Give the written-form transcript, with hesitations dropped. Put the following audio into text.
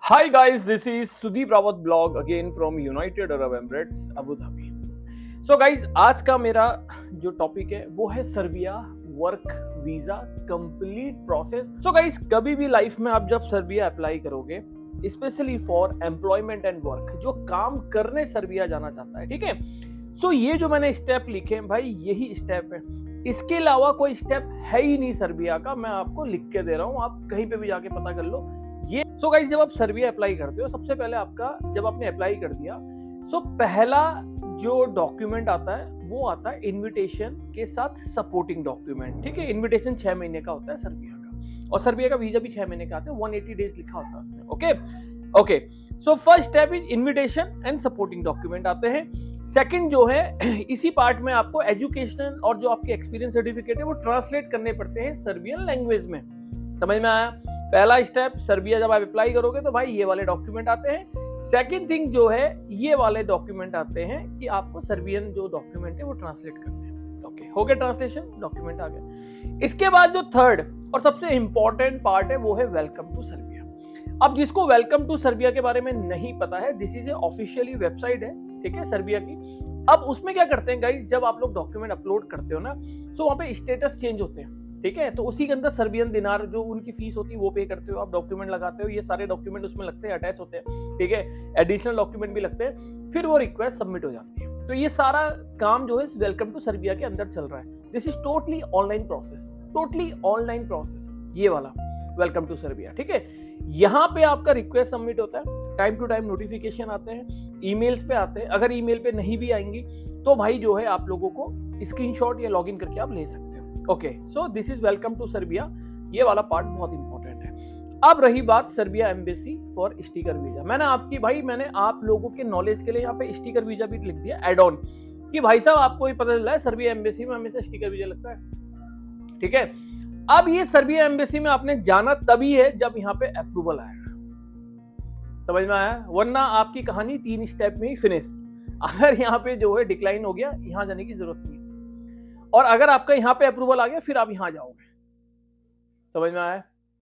Hi guys, this is Sudeep Rawat blog again from United Arab Emirates, Abu Dhabi. So guys, आज का मेरा जो topic है वो है Serbia work visa complete process. So guys, कभी भी लाइफ में आप जब सर्बिया अप्लाई करोगे, specially for employment and work, जो काम करने सर्बिया जाना चाहता है, ठीक है. सो ये जो मैंने स्टेप लिखे भाई, यही स्टेप है. इसके अलावा कोई स्टेप है ही नहीं सर्बिया का. मैं आपको लिख के दे रहा हूँ, आप कहीं पे भी जाके पता कर लो. ये सो गाइस, जब आप सर्बिया अप्लाई करते हो, सबसे पहले आपका, जब आपने अप्लाई कर दिया, सो पहला जो डॉक्यूमेंट आता है वो आता है इनविटेशन के साथ सपोर्टिंग डॉक्यूमेंट. ठीक है, इनविटेशन 6 महीने का होता है सर्बिया का, और सर्बिया का वीजा भी 6 महीने का आता है. 180 डेज लिखा होता है उसमें. Okay. So first step is invitation and supporting document आते हैं. सेकंड जो है, इसी पार्ट में आपको एजुकेशन और जो आपके एक्सपीरियंस सर्टिफिकेट है वो ट्रांसलेट करने पड़ते हैं सर्बियन लैंग्वेज में. समझ में आया? पहला स्टेप, सर्बिया जब आप अप्लाई करोगे तो भाई ये वाले डॉक्यूमेंट आते हैं. सेकंड थिंग जो है, ये वाले डॉक्यूमेंट आते हैं कि आपको सर्बियन जो डॉक्यूमेंट है वो ट्रांसलेट करने हैं. ओके, हो गया ट्रांसलेशन, डॉक्यूमेंट आ गया. इसके बाद जो थर्ड और सबसे इंपॉर्टेंट पार्ट है वो है वेलकम टू सर्बिया. अब जिसको वेलकम टू सर्बिया के बारे में नहीं पता है, this is a officially website है, ठीक है, सर्बिया की. अब उसमें क्या करते हैं गाइस, जब आप लोग डॉक्यूमेंट अपलोड करते हो ना, सो वहां पे स्टेटस चेंज होते हैं. ठीक है, तो उसी के अंदर सर्बियन दिनार जो उनकी फीस होती है वो पे करते हो, आप डॉक्यूमेंट लगाते हो, ये सारे डॉक्यूमेंट उसमें लगते हैं, अटैच होते हैं. ठीक है, एडिशनल डॉक्यूमेंट भी लगते हैं, फिर वो रिक्वेस्ट सबमिट हो जाती है. तो ये सारा काम जो है वेलकम टू सर्बिया के अंदर चल रहा है. This is totally online process, totally online process ये वाला वेलकम टू सर्बिया. ठीक है, यहाँ पे आपका रिक्वेस्ट सबमिट होता है, टाइम टू टाइम नोटिफिकेशन आते हैं, ईमेल्स पे आते हैं. अगर ईमेल पे नहीं भी आएंगी तो भाई जो है आप लोगों को स्क्रीनशॉट या लॉगिन करके आप ले सकते हैं. Okay, so this is welcome to Serbia. ये वाला पार्ट बहुत इंपॉर्टेंट है. अब रही बात Serbia embassy for sticker visa. मैंने आप लोगों के नॉलेज के लिए यहाँ पे स्टिकर वीजा भी लिख दिया एड ऑन, कि भाई साहब आपको ही पता चला है सर्बिया एम्बेसी में हमेशा स्टिकर वीजा लगता है. ठीक है, अब ये सर्बिया एम्बेसी में आपने जाना तभी है जब यहाँ पे अप्रूवल आएगा. समझ में आया? वरना आपकी कहानी 3 स्टेप में ही फिनिश. अगर यहाँ पे जो है डिक्लाइन हो गया, यहाँ जाने की जरूरत नहीं है, और अगर आपका यहाँ पे अप्रूवल आ गया फिर आप यहाँ जाओगे. समझ में आया?